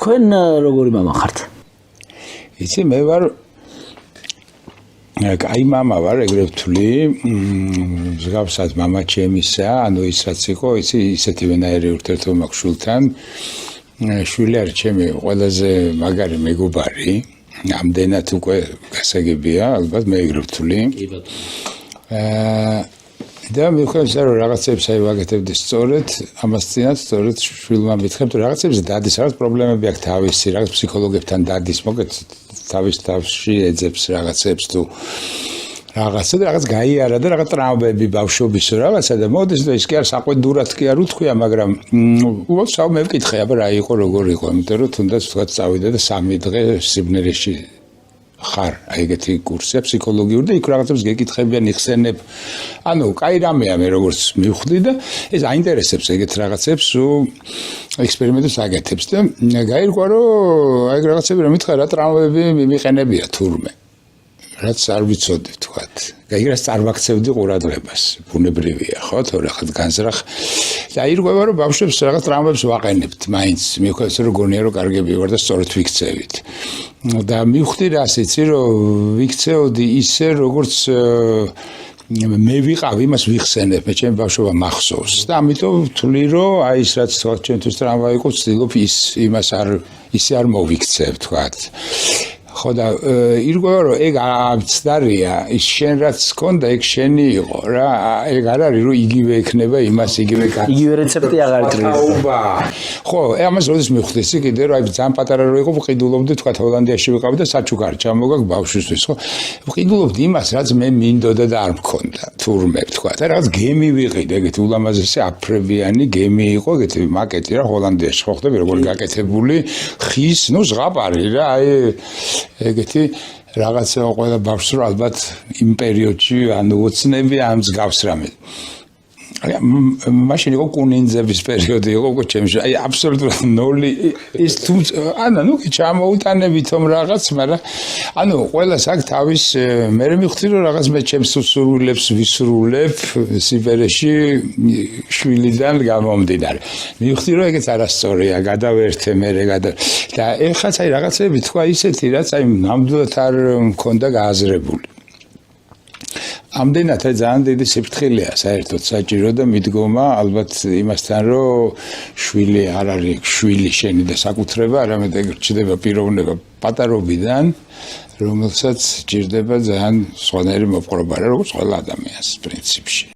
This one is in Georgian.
თქვენ როგორი მამა ხართ? იცი მე ვარ კაი მამა ვარ, ეგრე ვთვლი, მსგავსად მამა ჩემისა, ანუ ის რაც იყო, იცი ისეთი ვენაერი ურთიერთობა მაქვს შვილთან. შვილი არის ჩემი ყველაზე მაგარი მეგობარი, ამდენად უკვე გასაგებია, ალბათ მე ეგრე ვთვლი. და მივხვდით რომ რაღაცებს აი ვაკეთებდი სწორედ, ამას წინათ სწორედ შვილმა მითხრა რომ რაღაცებს დადის, რაღაც პრობლემები აქვს თავისი, რაღაც ფსიქოლოგებთან დადის, მოგეთ თავის თავში ეძებს რაღაცებს თუ რაღაცა და რაღაც გაიარა და რაღაც ტრამვები ბავშვობისო რაღაცა და მოდის და ის კი არ საყვედურად კი არ უთქვია, მაგრამ უბრალოდ საუბარ მე ვკითხე, აბა რა იყო, როგორ იყო, იმიტომ რომ თუნდაც თქვა წავიდა და 3 დღე სიბნელეში ხარ, აი ეგეთი კურსია ფსიქოლოგიური და იქ რაღაცებს გეკითხებიან, იხსენებ. ანუ კაი რამეა მე როგორც მივხვდი და ეს აინტერესებს ეგეთ რაღაცებს, ექსპერიმენტებს აკეთებს და გაირკვა რომ აი რაღაცები რომ მითხარ რა ტრამვები მიყენებია თურმე. რაც არ ვიცოდი თქვათ. გაიგრას წარმაქცევდი ყურადღებას, ბუნებრივია, ხო, თორე ხად განზრახ. და ირკვევა რომ ბავშვებს რაღაც ტრამვებს ვაყენებთ, მაინც მივხვდეთ რომ გონია რომ კარგები ვარ და სწორად ვიქცევით. და მივხვდი რას იცი რომ ვიქცეოდი ისე როგორც მე ვიყავ იმას ვიხსენებ, მე ჩემი ბავშვობა მახსოვს და ამიტომ ვთვლი რომ აი ის რაც თქვა ჩემთვის ტრამვაი იყო, ვცდილობ იმას ისე არ მოვიქცევ თქვათ. ხო და ირკვევა რომ ეგ აბცდარია, ის შენ რაც გქონდა ეგ შენი იყო რა, ეგ არ არის რომ იგივე ექნება იმას იგივე იგივე რეცეპტი აღარ ტრიალდება. ხო, ამას როდის მივხვდი ისე კიდე რომ აი ძალიან პატარა რო იყო ვყიდულობდი თქვა ჰოლანდიაში ვიყავი და საჩუქარი ჩამოგაგ ბავშვისთვის, ხო? ვყიდულობდი იმას რაც მე მინდოდა და არ მქონდა, თურმე თქვა და რაღაც გემი ვიყიდე, ეგეთი ულამაზესი აფრებიანი გემი იყო, ეგეთი მაკეტი რა ჰოლანდიაში, ხო ხდები როგორი გაკეთებული, ხის, ნუ ზღაპარი რა, აი ეგეთი რაღაცა ყველა ბავშვს რო ალბათ იმ პერიოდში ანუ ოცნები ამ მსგავს რამე. მაშინ იყო კუნინძების პერიოდი იყო უკვე ჩემში. აი აბსოლუტურად ნოლი ის თუ ანა ნუ ჩამოუტანებითო რაღაც, მაგრამ ანუ ყველას აქვს თავის მე მივხვდი რომ რაღაც მე ჩემს სურვილებს ვისრულებ სიბერეში შვილიდან გამომდინარე. მივხვდი რომ ეგეც არასწორია, გადავერთე მე და ეხაც აი რაღაცები თქვა ისეთი რაც აი ნამდვილად არ მქონდა გააზრებული. ამდენად ძალიან დიდი სიფრთხილეა საერთოდ საჭირო და მიდგომა ალბათ იმასთან რომ შვილი არ არის შვილი შენი და საკუთრება, არამედ ეგ რჩება პიროვნება პატარობიდან, რომელსაც ჭირდება ძალიან სხვანაირი მოპყრობა, როგორც ყველა ადამიანს პრინციპში.